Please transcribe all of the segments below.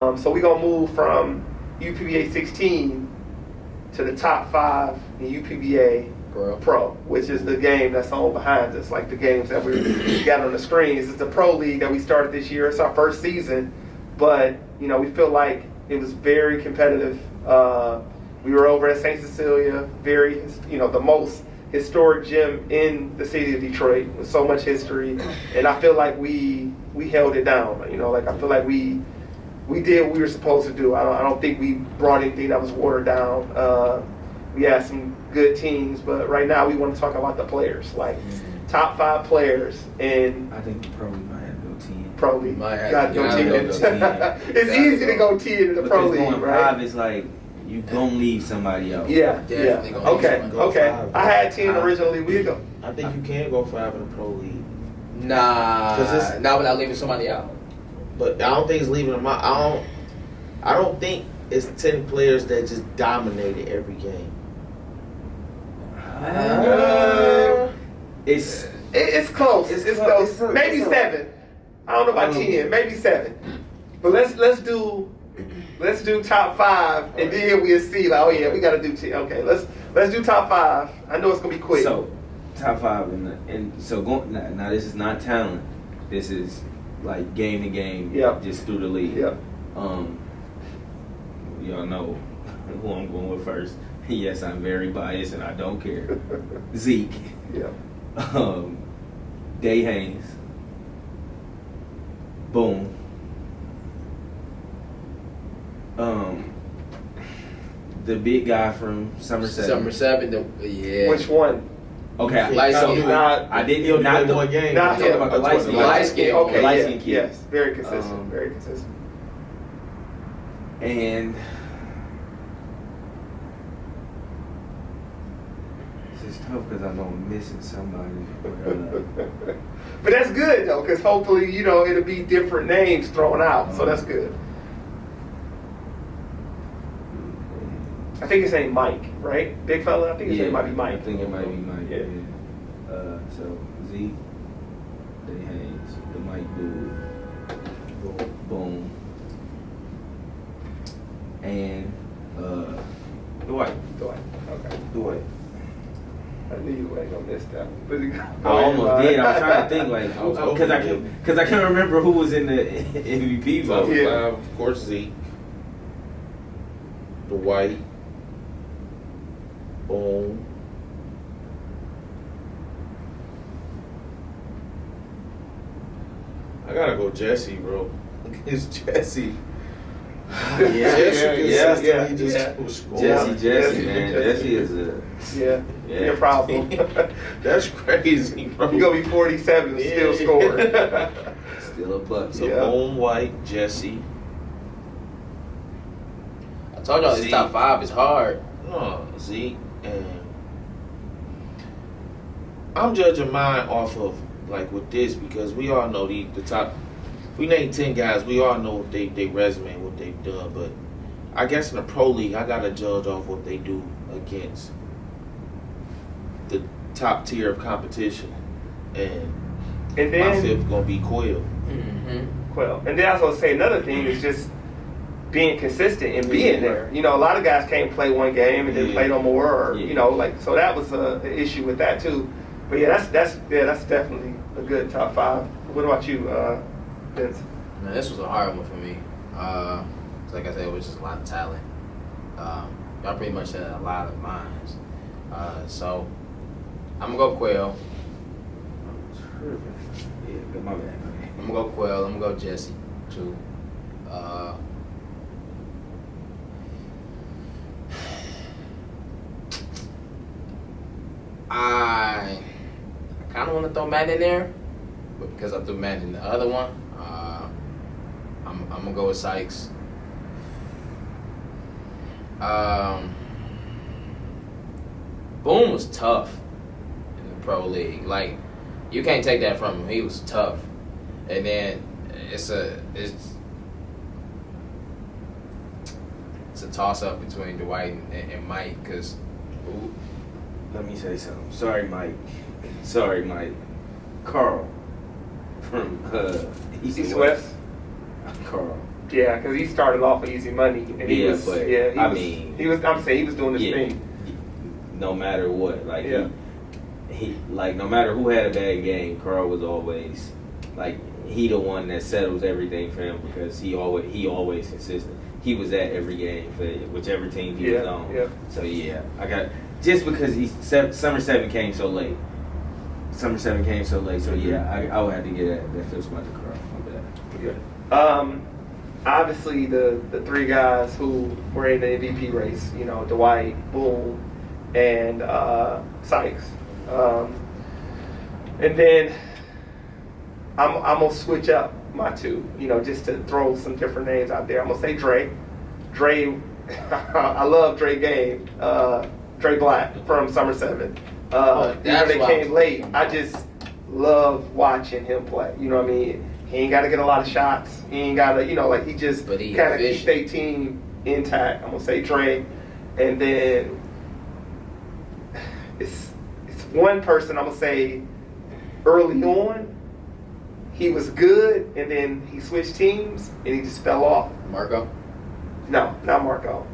So we're going to move from UPBA 16 to the top 5 in UPBA Pro, which is the game that's on behind us, like the games that we got on the screens. It's the Pro League that we started this year. It's our first season, but we feel like it was very competitive. We were over at St. Cecilia, the most historic gym in the city of Detroit with so much history, and I feel like we held it down. I feel like we did what we were supposed to do. I don't think we brought anything that was watered down. We had some good teams, but right now we want to talk about the players, top 5 players. And I think you probably might have to go 10. Probably got to go 10. It's Gotta easy to go 10 in the Pro League, going right? 5 is like you gonna leave somebody out. Yeah. Okay. I had 10 originally. We go. I think you can go 5 in the Pro League. Not without leaving somebody out. But I don't think it's leaving them out. I don't think it's 10 players that just dominated every game. It's close. It's close. Maybe 7. I don't know about 10. Maybe 7. But let's do top 5, and then we'll see. Like, oh yeah, we got to do 10. Okay, let's do top 5. I know it's gonna be quick. So top 5, and so going now. This is not talent. This is like game to game, just through the league. Yep. Y'all know who I'm going with first. Yes, I'm very biased and I don't care. Zeke. Yeah. Day Haynes. Boom. The big guy from Summer 7. Which one? Okay, I didn't not the one game. Not talking about the light skin. Okay, light skin kid. Yes, very consistent. Very consistent. And this is tough because I know I'm missing somebody. But that's good though, because hopefully it'll be different names thrown out. So that's good. I think his name Mike, right? Big fella. I think his name might be Mike. I think it might be Mike. Yeah. So Zeke, Day Haynes, the Mike dude, boom, and Dwight. Okay. Dwight. I knew you weren't gonna miss that. I almost did. I was trying to think because I can't remember who was in the MVP vote. Yeah. Of course, Zeke, Dwight. Boom. I gotta go Jesse, bro. It's Jesse. Jesse, man. Jesse. Jesse is your problem. That's crazy, bro. You gonna be 47 and still scoring. Still a buck. So Boom, White, Jesse. I told y'all this top 5 is hard. No, Zeke, and I'm judging mine off of with this because we all know the top. If we name 10 guys, we all know what they resume, what they've done. But I guess in the Pro League, I gotta judge off what they do against the top tier of competition, and then my 5th gonna be Quill. Mm-hmm. Quill, and then I was gonna say another thing is just being consistent and being there. A lot of guys can't play one game and then play no more, or so that was an issue with that too. But that's definitely a good top 5. What about you, Vince? Man, this was a hard one for me. Like I said, it was just a lot of talent. Y'all pretty much had a lot of minds. So I'm gonna go Quail. Yeah, my bad. I'm gonna go Quail. I'm gonna go Jesse too. I kind of want to throw Matt in there, but because I threw Matt in the other one, I'm gonna go with Sykes. Boom was tough in the Pro League. You can't take that from him. He was tough, and then it's a toss up between Dwight and Mike because. Let me say something. Sorry, Mike. Carl from East West. Carl. Yeah, because he started off with Easy Money, and he was doing his thing. No matter what, like he like no matter who had a bad game, Carl was always like he the one that settles everything for him because he always consistent. He was at every game for whichever team he was on. Yeah. So I got just because Summer 7 came so late. So I would have to get that fifth spot to Carl. Yeah. Obviously the three guys who were in the MVP race, Dwight, Boone, and Sykes. And then I'm gonna switch up my two, just to throw some different names out there. I'm gonna say Dre. I love Dre game. Dre Black from Summer 7. They came late. I just love watching him play. You know what I mean? He ain't got to get a lot of shots. He ain't got to, he just kind of keeps their team intact. I'm gonna say Dre, and then it's one person. I'm gonna say early on he was good, and then he switched teams and he just fell off. Marco? No, not Marco.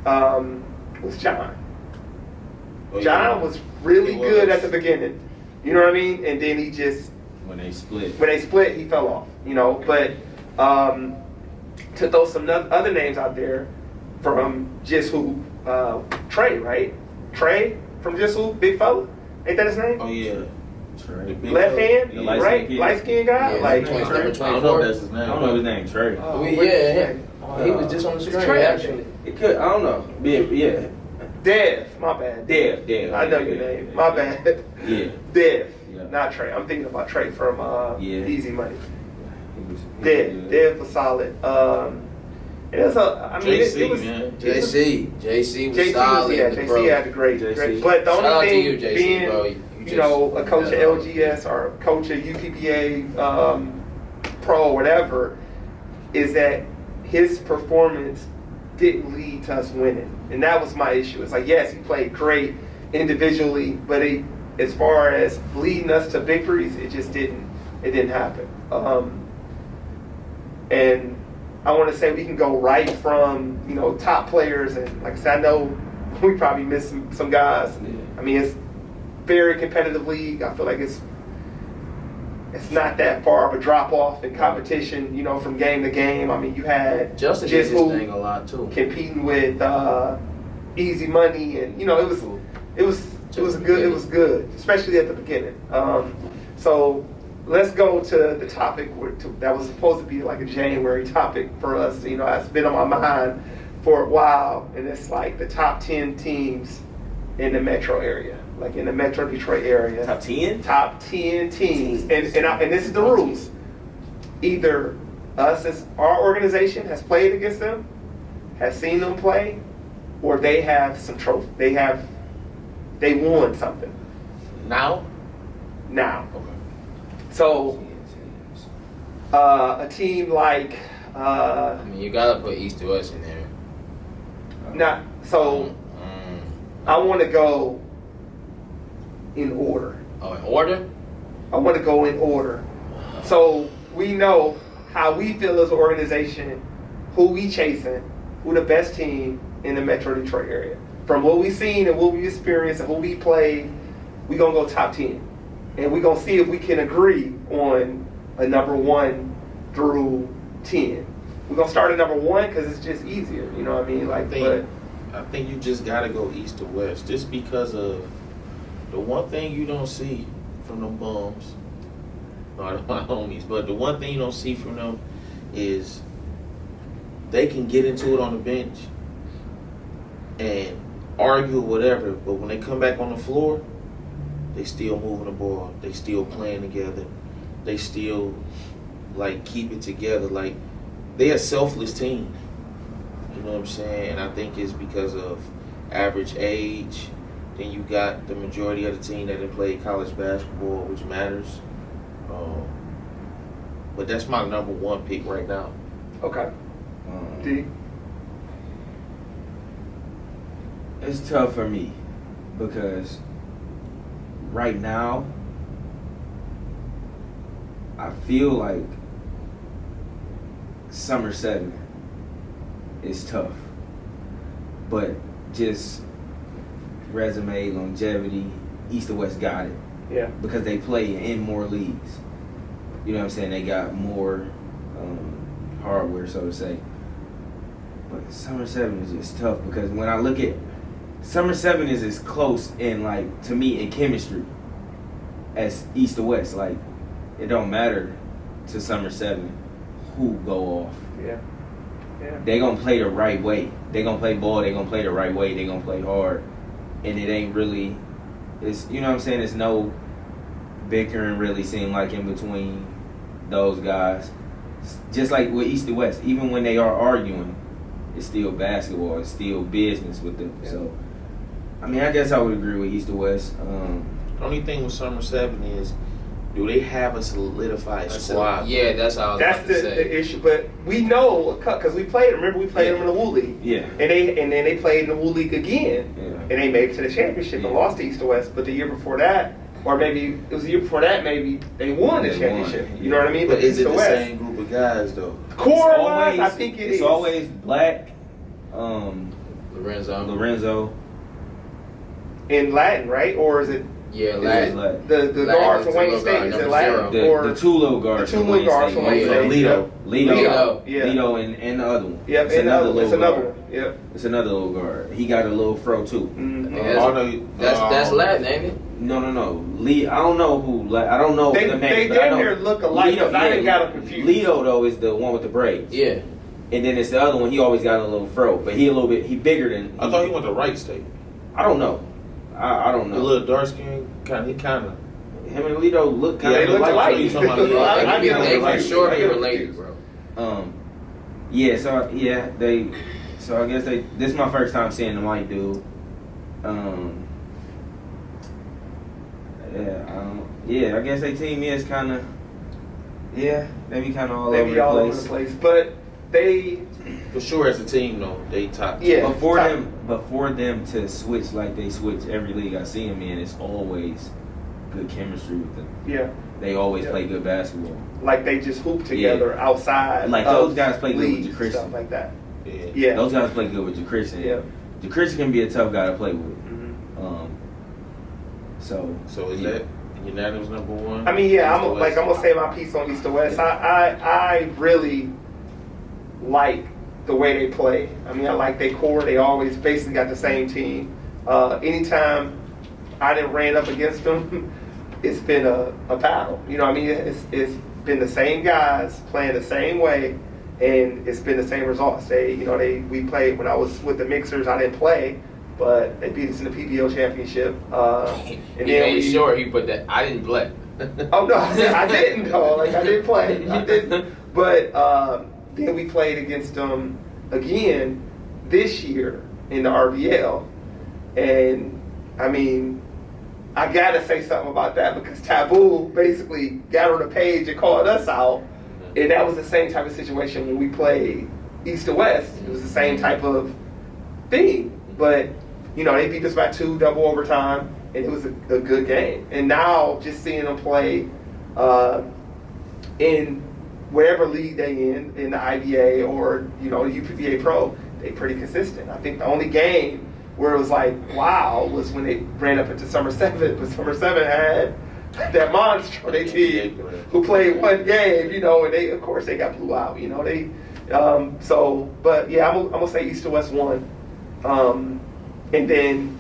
It was John. John was really good at the beginning. You know what I mean? And then he just when they split, he fell off. But to throw some other names out there from Just Who, Trey, right? Trey from Just Who, big fella. Ain't that his name? Oh yeah. Trey. Left hand, right? Light skinned guy. Yeah, like number 24. I don't know if that's his name. I don't know his name. Trey. He was just on the screen actually. It could. I don't know. Yeah. Dev, my bad. Dev. I know your name. My bad. Yeah. Dev, yeah. not Trey. I'm thinking about Trey from Easy Money. He Dev was solid. It was JC was solid. JC had a great. But the only thing being, a coach at LGS or a coach at UPBA pro or whatever, is that his performance didn't lead to us winning. And that was my issue. It's like, yes, he played great individually, but as far as leading us to victories, it just didn't happen. And I want to say we can go right from, top players. And like I said, I know we probably missed some guys. Yeah. I mean, it's very competitive league. I feel like it's not that far of a drop off in competition, from game to game. I mean, you had Justin did his thing a lot too, competing with Easy Money, and it was good, especially at the beginning. So let's go to the topic that was supposed to be like a January topic for us. It's been on my mind for a while, and it's like the top 10 teams in the metro area. Like in the Metro Detroit area. Top 10? Top 10 teams. And this is the rules. Either us as our organization has played against them, has seen them play, or they have some trophy. They won something. Now. Okay. So a team like you gotta put East to West in there. I want to go in order. Oh, in order? I want to go in order. So we know how we feel as an organization, who we chasing, who the best team in the Metro Detroit area. From what we've seen and what we experienced and who we played, we're going to go top 10. And we're going to see if we can agree on a number 1 through 10. We're going to start at number 1 because it's just easier. You know what I mean? I think you just got to go East to West just because of the one thing you don't see from them bums, not my homies, but the one thing you don't see from them is they can get into it on the bench and argue or whatever, but when they come back on the floor, they still moving the ball, they still playing together, they still keep it together. Like they're a selfless team. You know what I'm saying? And I think it's because of average age. Then you got the majority of the team that didn't play college basketball, which matters. But that's my number 1 pick right now. Okay. D? It's tough for me because right now I feel like Summer 7 is tough, but just resume, longevity, East or West got it. Yeah. Because they play in more leagues. You know what I'm saying? They got more hardware, so to say. But Summer 7 is just tough because when I look at Summer 7 is as close in, like, to me, in chemistry as East or West. Like, it don't matter to Summer 7 who go off. Yeah. Yeah. They gonna play the right way. They gonna play ball. They gonna play the right way. They gonna play hard. And it ain't really, it's, you know what I'm saying? It's no bickering really seem like in between those guys. Just like with East or West, even when they are arguing, it's still basketball. It's still business with them. Yeah. So, I mean, I guess I would agree with East or West. The only thing with Summer 7 is, do they have a solidified squad? Yeah, that's how I was That's about to say. the issue. But we know because we played. Remember, we played them in the Woo League. Yeah. And then they played in the Woo League again, Yeah. and they made it to the championship and Yeah. lost to East or West. But the year before that, or maybe it was the year before that, maybe they won the They championship. won. You know what I mean? But is East it or the West. same group of guys, though? Core-wise, I think It's is. always Black, Lorenzo. Lorenzo. In Latin, right? Or is it Yeah, It's Latin. Latin. the Latin guard is from the Wayne little State? guard, Is it number Latin? zero. Or The two little guards the two from little Wayne guards State. from Wayne State. Lito. Lito. Yeah. Lito and the other one. Yep, It's and another it's little another guard. one. Yep. It's another little guard. He got a little fro too. Mhm. That's Latin, ain't it? No. Lee, I don't know who. I don't know They the name. but I damn know near look alike, 'cause I didn't got them confused. Lito though is the one with the braids. Yeah. And then it's the other one. He always got a little fro, but he bigger than. I thought he went to Wright State. I don't know. I don't The know. little dark skin, he kind of. Him and Lito look kind Yeah, of they look alike. You talking about the- I They get them for confused. sure I be get them related, confused. bro. So I guess this is my first time seeing the white dude. I guess they team is kind of, they be kind of all They over be the all over place. the place, but they For sure, as a team, though, they top. Yeah. Before them to switch like they switch every league I see them in, it's always good chemistry with them. yeah, They always Yeah. play good basketball. like they just hoop together outside. Like of those guys play good with leagues, your Christian. stuff like that. Yeah. Yeah, Those guys play good with JaChristian. Yeah. JaChristian can be a tough guy to play with. Mhm. So is Yeah. that unanimous number one? I mean, yeah, East or West? I'm gonna say my piece on East or West. I really like the way they play. I mean, I like their core. They always basically got the same team. Anytime I didn't ran up against them, it's been a battle. You know what I mean? It's been the same guys playing the same way, and it's been the same results. We played when I was with the Mixers. I didn't play, but they beat us in the PBO championship. He And made sure he put that. I didn't play. Oh no, I didn't go. Like I didn't play. I didn't. But then we played against them again this year in the RBL, and I mean, I gotta say something about that because Taboo basically got on the page and called us out, and that was the same type of situation when we played East or West. It was the same type of thing, but they beat us by 2 double overtime. And it was a good game. And now just seeing them play in wherever league they in the IBA or the UPBA Pro, they pretty consistent. I think the only game where it was like, wow, was when they ran up into Summer 7. But Summer 7 had that monster they did who played one game, and they of course they got blew out. But yeah, I'm gonna say East or West won. And then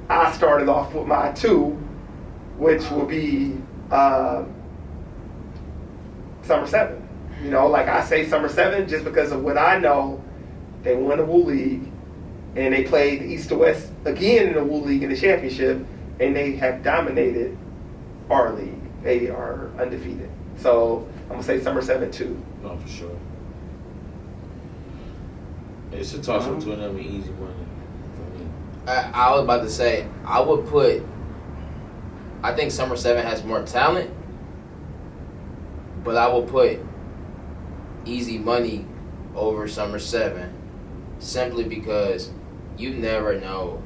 I started off with my 2, which will be Summer 7. Like I say Summer 7 just because of what I know. They won the Woo League, and they played East or West again in the Woo League in the championship, and they have dominated our league. They are undefeated. So I'm going to say Summer 7 too. No, for sure. It's a toss up to another easy money for me. I was about to say, I think Summer 7 has more talent, but I will put Easy Money over Summer 7 simply because you never know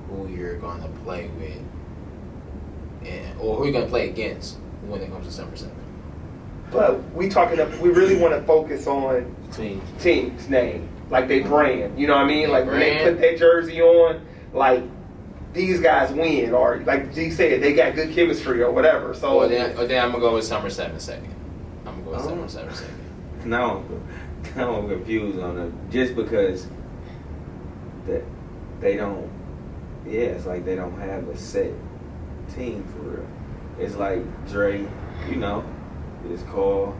who you're going to play with or who you're going to play against when it comes to Summer 7. But we really want to focus on team's name, like they brand. You know what I mean? Like when they put that jersey on, like these guys win, or like G said, they got good chemistry or whatever. So then I'm gonna go with Summer 7 second. I'm gonna go with Summer 7 second. Now I'm confused on them just because that they don't. Yeah, it's like they don't have a set team for real. It's like Dre, you know, just call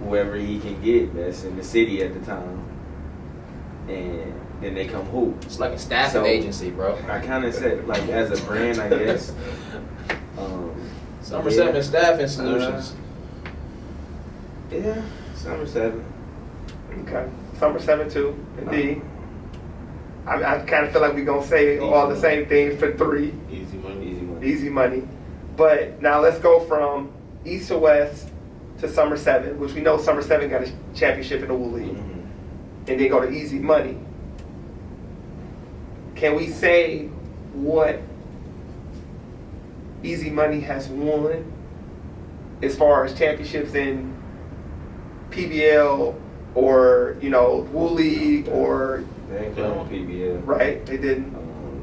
whoever he can get that's in the city at the time, and then they come hoop. It's like a staffing agency, bro. I kind of said like as a brand, I guess. Summer 7 staffing solutions. Yeah, Summer 7. Okay, Summer 7 too. Indeed. I kind of feel like we're gonna say all the same things for 3. Easy money. Easy money. But now let's go from East to West to Summer 7, which we know Summer 7 got a championship in the Wool League. Mm-hmm. And then go to Easy Money. Can we say what Easy Money has won as far as championships in PBL or, you know, Wool League or... They ain't playing PBL. Right, they didn't.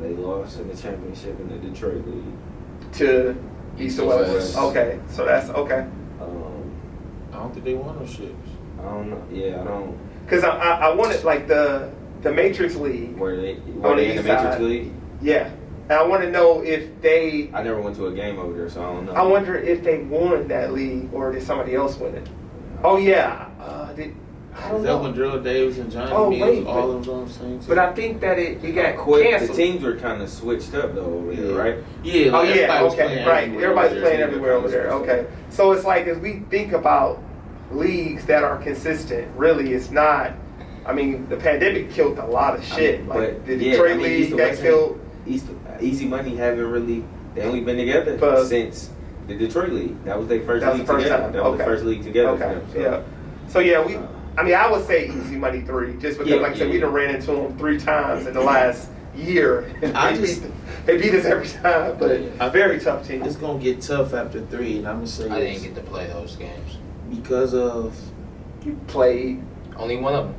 They lost in the championship in the Detroit League. To East to West. Okay, so that's okay. I don't think they won those ships. I don't know. Yeah, I don't. Because I wanted like the Matrix League. Were they on in the the east Matrix side. League? Yeah. And I want to know if they... I never went to a game over there, so I don't know. I wonder if they won that league or did somebody else win it. Oh, yeah. I don't Is that know. when Drill Davis and Johnny Mills, all of them on the same team? But I think that it got quick. canceled. The teams were kind of switched up, though, over there, right? Yeah. Oh, yeah, was okay, playing right. everywhere Everybody's over playing there. everywhere over there. Okay. So it's like, as we think about leagues that are consistent, really, it's not... I mean, the pandemic killed a lot of shit. Like, the Detroit League got killed. Easy Money haven't really... They only been together since the Detroit League. That was their first league together. That was the first league together for them. So. Yeah. So, yeah, we... I mean, I would say Easy Money 3, just because, like I said, we done ran into them 3 times in the last year. They beat us every time, but a very tough team. It's going to get tough after 3, and I'm going to say I didn't get to play those games. Because of... You played... Only one of them.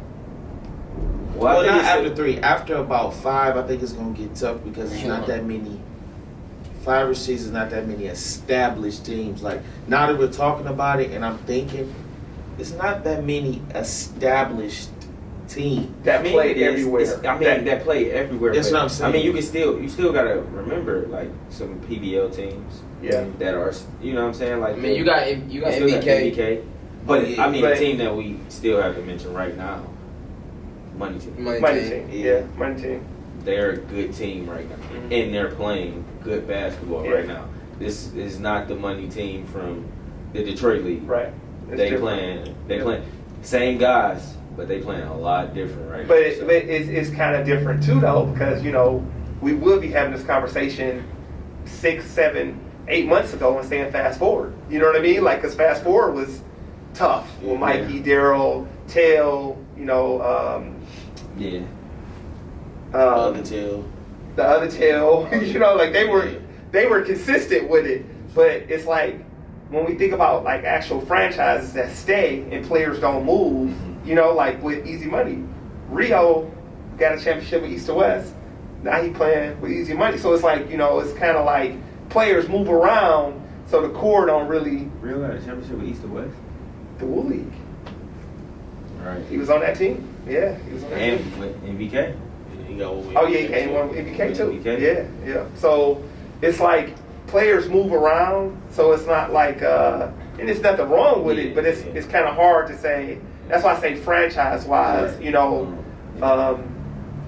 Well, not after 3. After about 5, I think it's going to get tough because it's not that many... 5 or 6 is not that many established teams. Like, now that we're talking about it, and I'm thinking... It's not that many established teams that play everywhere. That play everywhere. That's what I'm saying. I mean, you still gotta remember like some PBL teams. Yeah. That are, you know what I'm saying? Like, I mean, you got MBK. But yeah, I mean, the team that we still have to mention right now, Money Team. Money team. Yeah, Money Team. They're a good team right now, and they're playing good basketball right now. This is not the Money Team from the Detroit League. Right. They playing same guys, but they playing a lot different right now. But it's kind of different too, though, because you know we would be having this conversation 6, 7, 8 months ago and saying fast forward. You know what I mean? Like, because fast forward was tough with Mikey, Daryl, Tail. You know. The other Tail. The other Tail. You know, like they were consistent with it, but it's like. When we think about like actual franchises that stay and players don't move, you know, like with Easy Money, Rio got a championship with East to West. Now he playing with Easy Money, so it's like, you know, it's kind of like players move around, so the core don't really. Rio got a championship with East to West. The Wool League. Right. He was on that team. Yeah, he was on that team. And with MBK. He got one with Oh yeah, he came on with MBK too. MBK. Yeah. So it's like. Players move around, so it's not like, and there's nothing wrong with it, but it's kind of hard to say. That's why I say franchise-wise, you know.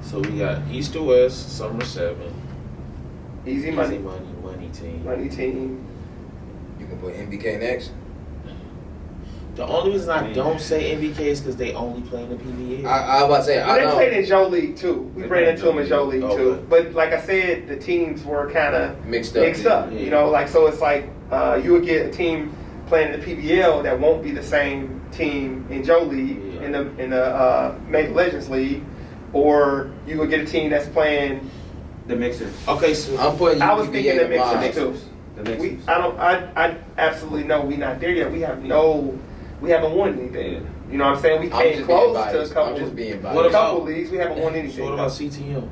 So we got East to West, Summer 7. Easy Money Team. Money Team. You can put MBK next. The only reason I don't say MBK is because they only play in the PBA. I was about to say, They played in Joe League too. We ran into them in Joe League too. But like I said, the teams were kind of mixed up. Yeah. You know, like, so it's like you would get a team playing in the PBL that won't be the same team in Joe League in the Major Legends League, or you would get a team that's playing the Mixers. Okay, so I'm putting. I was thinking the Mixers too. The Mixers. I absolutely know we're not there yet. We have no we haven't won anything. Yeah. You know what I'm saying? We I'm came just close being to biased. a couple. I'm just being biased. What about- couple leagues. We haven't won anything. So what about CTM?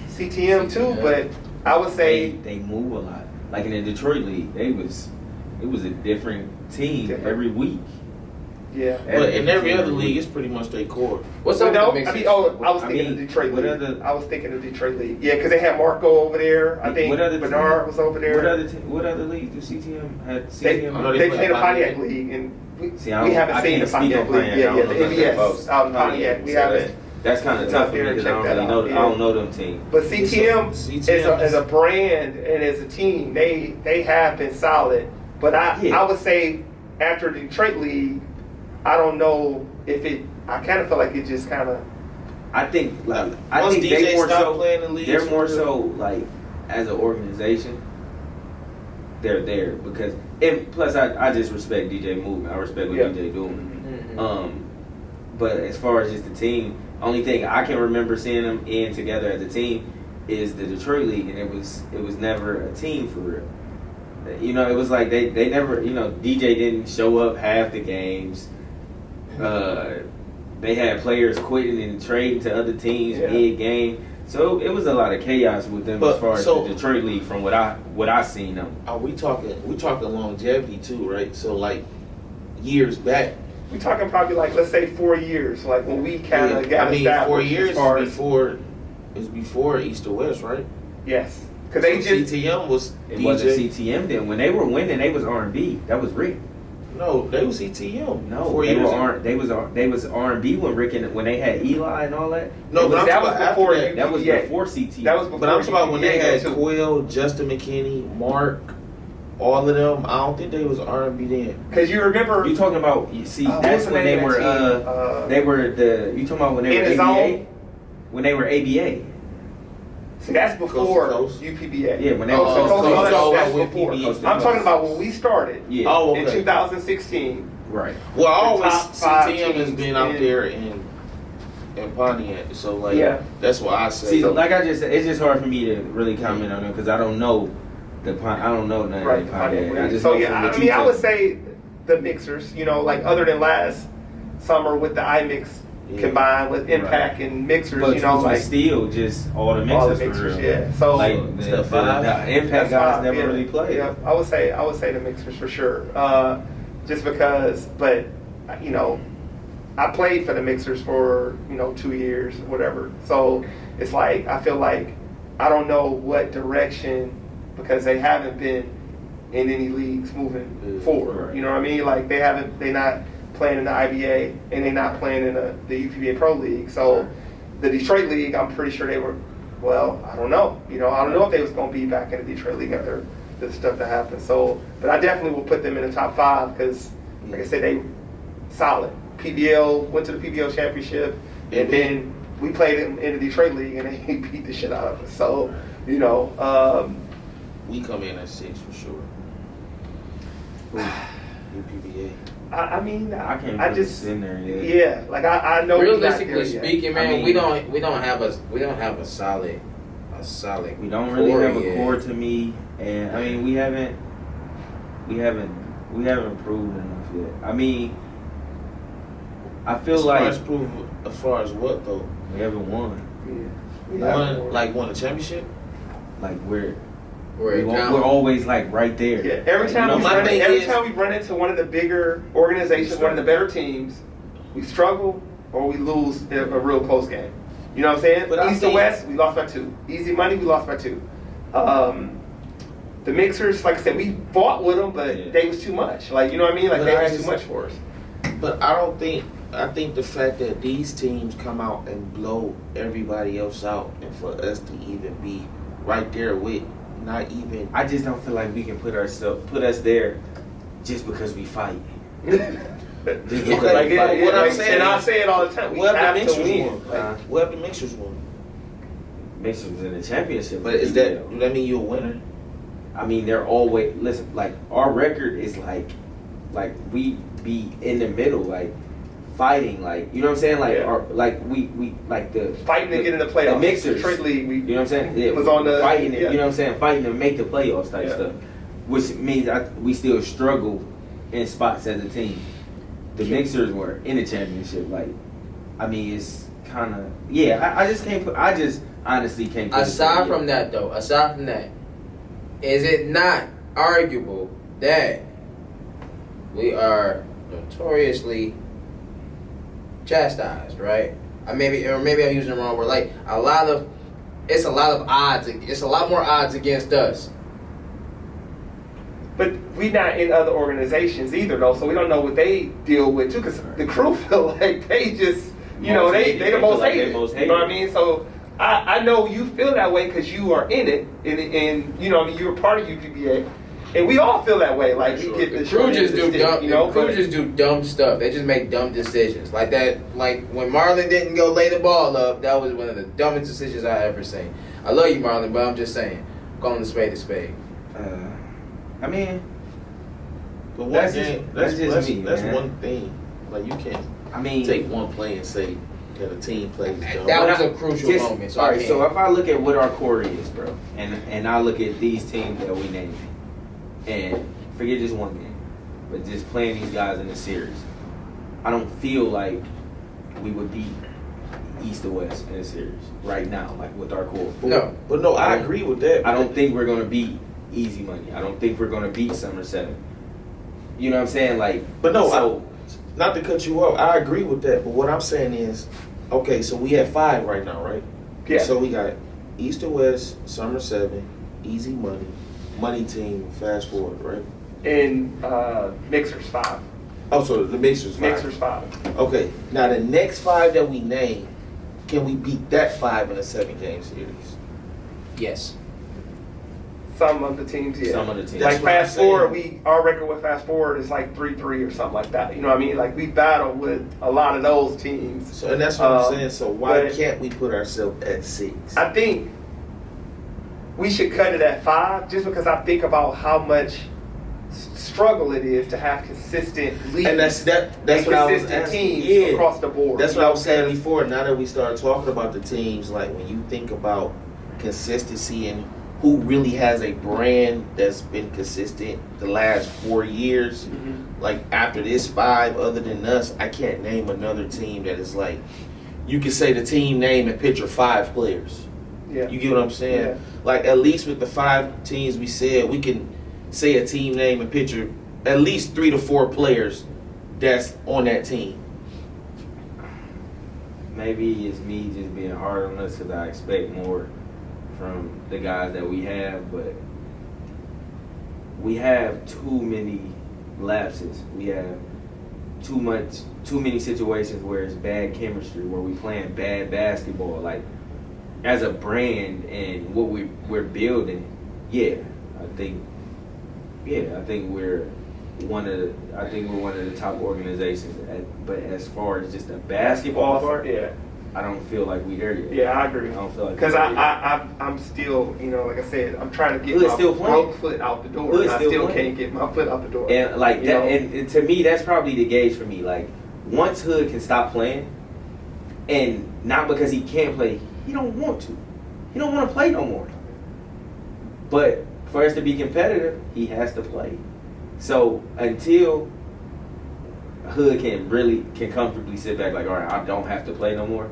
CTM too, but I would say They move a lot. Like in the Detroit League, it was a different team every week. yeah. But in every team other league, it's pretty much their core. What's Well, up no, with the I Mixers? mean, I was I thinking mean, of Detroit what League. other- I was thinking of Detroit League. Yeah, because they had Marco over there. I think What other Bernard team- was over there. What other leagues do CTM had? They, CTM? I know they play play the Pontiac. Pontiac League, and See, we haven't seen the can't speak Pontiac on League. Pontiac. Yeah, I yeah, don't the know nothing MBS about out in Pontiac. We so haven't. That's kind of tough for me because I don't really know. I don't know them teams. But CTM, CTM as a brand and as a team, they have been solid. But I would say after the Detroit League, I don't know if it. I kind of feel like it just kind of. I think Once they DJ more stopped so playing the league, they're more so like as an organization. They're there because and plus I just respect DJ movement. I respect what DJ doing. Mhm. But as far as just the team, only thing I can remember seeing them in together as a team is the Detroit League, and it was never a team for real. You know, it was like they never, you know, DJ didn't show up half the games. They had players quitting and trading to other teams mid game, so it was a lot of chaos with them But, as far as so- the Detroit League from what I seen them. Are we talking longevity too, right? So like years back. We talking probably like let's say 4 years, like when we kind of got I mean, established 4 as years far is as- before East or West, right? yes, because they So just CTM was It DJ. wasn't CTM then. When they were winning, they was R&B. That was Rick. No, they was CTM. No, 4 they years. were they was R&B when Rick and when they had Eli and all that. No, but I'm that talking was about before after that. That was UPBA. before CTM. That was before. But I'm talking about when they UPBA had too. Quill, Justin McKinney, Mark, all of them. I don't think they was R&B then. Because you remember, You talking about? You see, what's that's the when name they of were. that team? They were the. You talking about when they In were the ABA? zone? When they were ABA. see, that's before Coast. UPBA. Yeah, when they Oh, were Coast to Coast. Coast. that's with before. PBA. I'm talking about when we started Yeah. Oh, in okay. 2016. Right. Well, I The always top five CTM has teams been out in- there in Pontiac, so like Yeah. that's what I say. See, like I just said, it's just hard for me to really comment on them because I don't know I don't know nothing. Right. about Pontiac. I just So know yeah, from what I you mean, I tell would me. say the mixers. You know, like other than last summer with the iMix Yeah. combined with Impact and mixers. But you know, like still just all the all the mixers, mixers. for real. Yeah. So Like the Step five. Impact that's guys five, never yeah. really played. Yeah, I would say the mixers for sure. Just because, but you know, I played for the mixers for 2 years, whatever. So it's like I feel like I don't know what direction because they haven't been in any leagues moving forward. Right. You know what I mean? Like they're not playing in the IBA and they're not playing in the UPBA Pro League. So the Detroit League, I'm pretty sure they were. Well, I don't know. I don't know if they was going to be back in the Detroit League after the stuff that happened. So, but I definitely will put them in the top 5 because, like I said, they solid. PBL went to the PBL championship, and then we played them in the Detroit League, and they beat the shit out of us. So, we come in at 6 for sure. UPBA. I mean, I can't I really just sit in there yet. yeah, like I know. we're not Realistically there yet. speaking, man, I mean- we don't have a solid. We don't really core have a yet. core to me, and I mean we haven't proved enough yet. I mean, I feel As like far as what though? we haven't won. Yeah. We haven't Won a championship? Like we're We're always like right there. Yeah, every time You know, my thing every is- time we run into one of the bigger organizations, one of the better teams, we struggle or we lose a real close game. You know what I'm saying? But I East to think- West, we lost by 2. Easy Money, we lost by 2. The mixers, like I said, we fought with them, but Yeah. they was too much. Like, you know what I mean? Like But they I had just- too much for us. But I think the fact that these teams come out and blow everybody else out, and for us to even be right there with not even. I just don't feel like we can put us there just because we fight. Just because Okay, we fight. what I'm like, saying and I is, say it all the time. We what have the to mixers win. won? Like, What have the mixers won? Mixers was in the championship. But do that mean you're a winner? I mean, they're always listen. Like our record is like we be in the middle, like fighting, like you know what I'm saying, like Yeah. we like the Fighting to get in the playoffs. the mixers. Detroit League, we You know what I'm saying? Yeah, was on the fighting. yeah. You know what I'm saying? Fighting to make the playoffs type Yeah. stuff, which means we still struggle in spots as a team. the Mixers were in the championship. Like, I mean, it's kind of I just can't put. I just honestly can't. Put aside from that, is it not arguable that we are notoriously chastised, right? Maybe I'm using the wrong word. Like it's a lot of odds. It's a lot more odds against us. But we not in other organizations either, though, so we don't know what they deal with too. Because the crew feel like they just, they the most hated. You know what I mean? So I know you feel that way because you are in it, and you're a part of UPBA, and we all feel that way. Like we get the crew just do dumb. Crew just do dumb stuff. They just make dumb decisions like that. Like when Marlon didn't go lay the ball up, that was one of the dumbest decisions I ever seen. I love you, Marlon, but I'm just saying, calling the spade a spade. I mean, but that's just one thing. Like you can't take one play and say that a team plays dumb. That was a crucial moment. So so if I look at what our core is, bro, and I look at these teams that we named, and forget just one game, but just playing these guys in a series, I don't feel like we would beat East or West in a series right now, like with our core. No, I agree with that. I don't think we're gonna beat Easy Money. I don't think we're gonna beat Summer 7. You know what I'm saying? Like, but no, not to cut you off, I agree with that. But what I'm saying is, okay, so we have 5 right now, right? Yeah. So we got East or West, Summer 7, Easy Money, Money Team, Fast Forward, right? And Mixers 5. Oh, so the Mixers 5. Mixers 5. Okay, now the next 5 that we name, can we beat that 5 in a 7-game series? Yes. Some of the teams, yeah. Some of the teams. Like Fast Forward, our record with Fast Forward is like 3-3 or something like that. You know what I mean? Like we battled with a lot of those teams. So, and that's what I'm saying. So why can't we put ourselves at 6? I think we should cut it at 5, just because I think about how much struggle it is to have consistent leads. And that's what I was asking. Teams across the board. That's what I was saying before. Now that we started talking about the teams, like when you think about consistency and who really has a brand that's been consistent the last 4 years, like after this 5, other than us, I can't name another team that is like, you can say the team name and picture 5 players. Yeah. You get what I'm saying? Yeah. Like at least with the 5 teams we said, we can say a team name and picture at least 3 to 4 players that's on that team. Maybe it's me just being hard on us because I expect more from the guys that we have, but we have too many lapses. We have too many situations where it's bad chemistry, where we playing bad basketball. Like as a brand and what we're building, I think we're one of the top organizations. But as far as just the basketball part, I don't feel like we there yet. Yeah, I agree. I don't feel like because I'm still, like I said, I'm trying to get Hood's my broke foot out the door. And I still can't get my foot out the door. And like that, and to me, that's probably the gauge for me. Like once Hood can stop playing, and not because he can't play, he don't want to. He don't want to play no more. But for us to be competitive, he has to play. So until Hood can comfortably sit back, like, all right, I don't have to play no more,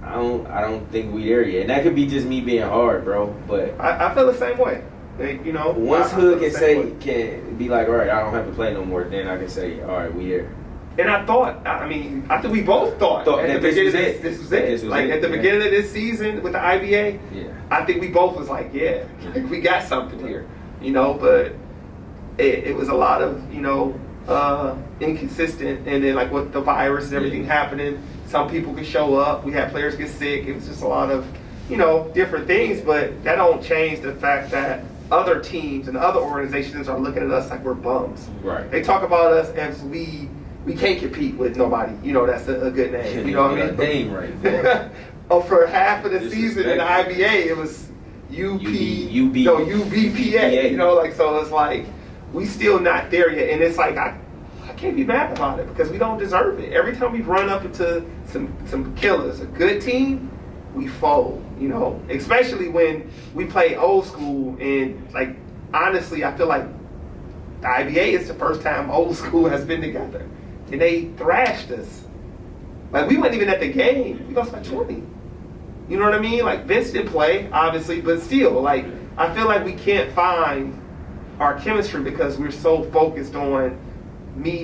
I don't think we there yet. And that could be just me being hard, bro. But I feel the same way. Once Hood can be like, all right, I don't have to play no more, then I can say, all right, we there. And I think we both thought at the beginning this was it. Like at the beginning of this season with the IBA, I think we both was like, we got something here, but it was a lot of, inconsistent, and then like with the virus and everything happening, some people could show up, we had players get sick, it was just a lot of, different things, but that don't change the fact that other teams and other organizations are looking at us like we're bums. Right. They talk about us as we can't compete with nobody. That's a good name. You know what I mean? Name right. For half of the season in the IBA, it was UBPA. So it's like we still not there yet, and it's like I can't be mad about it because we don't deserve it. Every time we run up into some killers, a good team, we fold. Especially when we play old school, and like honestly, I feel like the IBA is the first time old school has been together. and they thrashed us. Like, we weren't even at the game. We lost by 20. You know what I mean? Like, Vince didn't play, obviously, but still, like, I feel like we can't find our chemistry because we're so focused on me.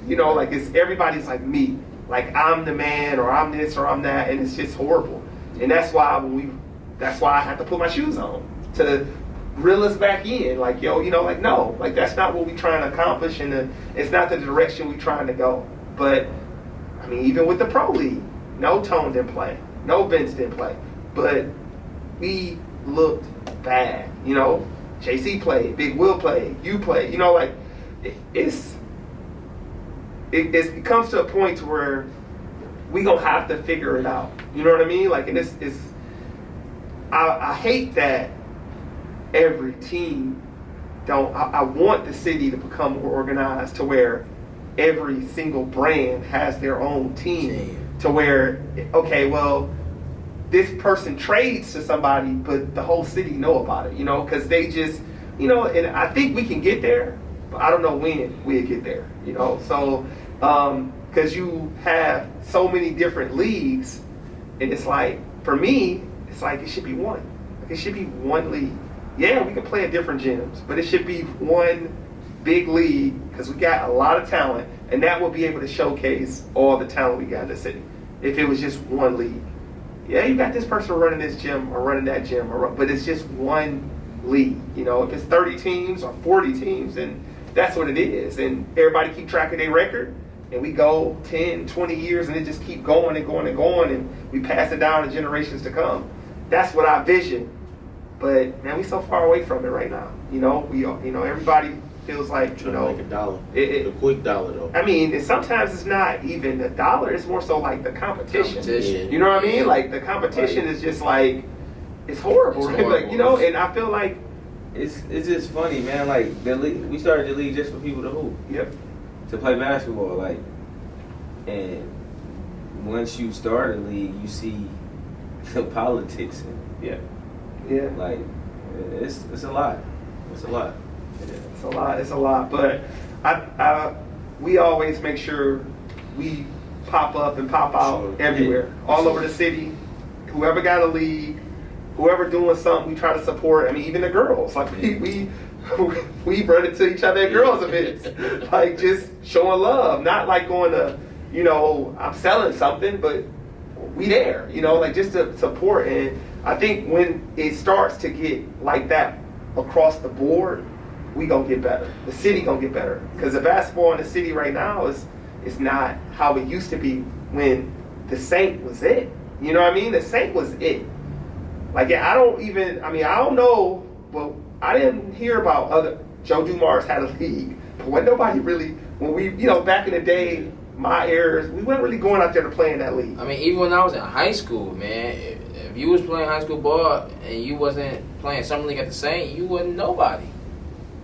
You know, like, it's everybody's like me. Like, I'm the man, or I'm this, or I'm that, and it's just horrible. And that's why I have to put my shoes on to reel us back in. Like, yo, you know, like, no, like, that's not what we're trying to accomplish, and it's not the direction we're trying to go. But I mean, even with the pro league, no Tone didn't play, no Vince didn't play, but we looked bad. You know, JC played, Big Will played, you played. You know, like, it comes to a point where we gonna have to figure it out. You know what I mean? Like, and I hate that every team don't. I want the city to become more organized to where every single brand has their own team. To where, okay, well, this person trades to somebody, but the whole city know about it. You know, because they just, you know, and I think we can get there, but I don't know when we'll get there. You know, so because you have so many different leagues, and it's like, for me, it's like it should be one. Like, it should be one league. Yeah, we can play at different gyms, but it should be one big league because we got a lot of talent, and that will be able to showcase all the talent we got in the city. If it was just one league, yeah, you got this person running this gym or running that gym, but it's just one league. You know, if it's 30 teams or 40 teams, then that's what it is, and everybody keep track of their record, and we go 10, 20 years, and it just keep going and going and going, and we pass it down to generations to come. That's what I vision. But man, we so far away from it right now. You know, everybody feels like, you know, make a dollar, a quick dollar though. I mean, sometimes it's not even the dollar; it's more so like the competition. Competition. You know what I mean? Like, the competition is just like, it's horrible. It's horrible. Like, you know, and I feel like It's just funny, man. Like, the league, we started the league just for people to hoop, yep, to play basketball. Like, and once you start a league, you see the politics in it. yeah. Like, it's a lot. It's a lot. It's a lot, but we always make sure we pop up and pop out Sure. everywhere, all over the city. Whoever got a league, whoever doing something, we try to support. I mean, even the girls, like, we run into each other at girls events, like, just showing love, not like going to, you know, I'm selling something, but we there, you know, like, just to support. And I think when it starts to get like that across the board, we gonna get better. The city gonna get better, because the basketball in the city right now is not how it used to be when the Saint was it. You know what I mean? The Saint was it. Like, I don't know. Well, I didn't hear about other. Joe Dumars had a league, but when nobody really, when we, you know, back in the day, my eras, we weren't really going out there to play in that league. I mean, even when I was in high school, man, if you was playing high school ball and you wasn't playing summer league at the Saint, you wasn't nobody.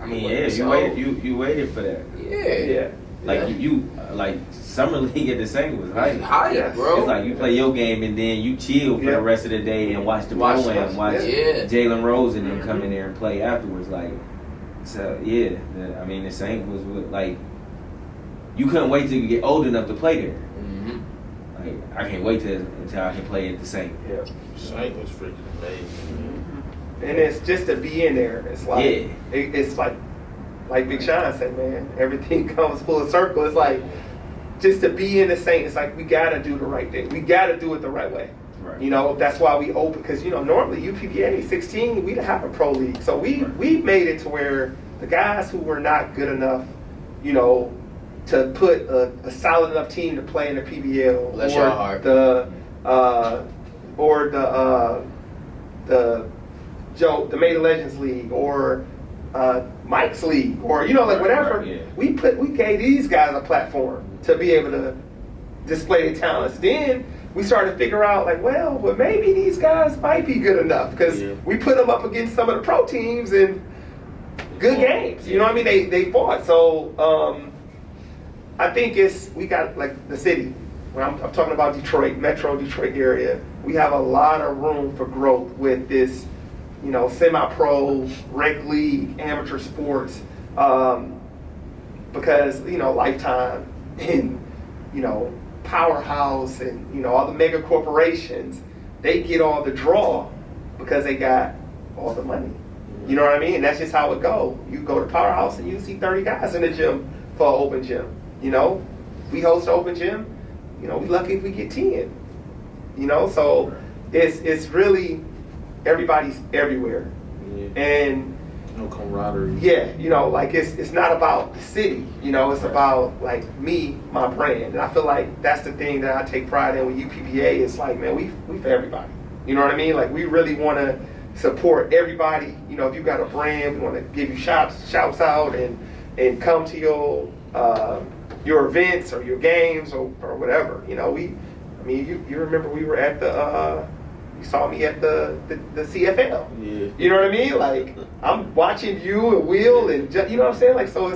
I mean, yeah, you waited for that. Yeah. Like, you like, summer league at the Saint was hype. Hype, Yes. bro. It's like you play your game and then you chill for the rest of the day and watch the Watch pro and watch yeah. Jalen Rose and them come in there and play afterwards. Like, so yeah, I mean, the Saint was like, you couldn't wait till you get old enough to play there. Mm-hmm. Like, I can't wait until I can play at the Saint. Yeah. Saint was freaking amazing. And it's just to be in there. It's like, it's like Big Sean said, man, everything comes full circle. It's like, just to be in the Saint, it's like, we gotta do the right thing. We gotta do it the right way. Right. You know, that's why we open, because, you know, normally UPBA 16, we didn't have a pro league. So we made it to where the guys who were not good enough, you know, to put a solid enough team to play in the PBL, Bless your heart. the Made of Legends League, or Mike's League, or, you know, like, whatever. Right, yeah. We gave these guys a platform to be able to display their talents. Then we started to figure out, like, well, maybe these guys might be good enough, because we put them up against some of the pro teams in good games. You know what I mean? They fought. So I think we got, like, the city. When I'm talking about Detroit, Metro Detroit area, we have a lot of room for growth with this, you know, semi-pro, rec league, amateur sports, because, you know, Lifetime, and, Powerhouse and, all the mega corporations, they get all the draw because they got all the money. You know what I mean? And that's just how it go. You go to Powerhouse and you see 30 guys in the gym for an open gym. We host an open gym. We lucky if we get 10. So it's really everybody's everywhere. Yeah. And no camaraderie. Yeah, it's not about the city. It's about like me, my brand. And I feel like that's the thing that I take pride in with UPBA. It's like, man, we for everybody. You know what I mean? Like we really want to support everybody. If you got a brand, we want to give you shouts out and come to your events or your games or whatever. You remember we were at you saw me at the CFL. Yeah. You know what I mean? Like I'm watching you and Will and you know what I'm saying? Like so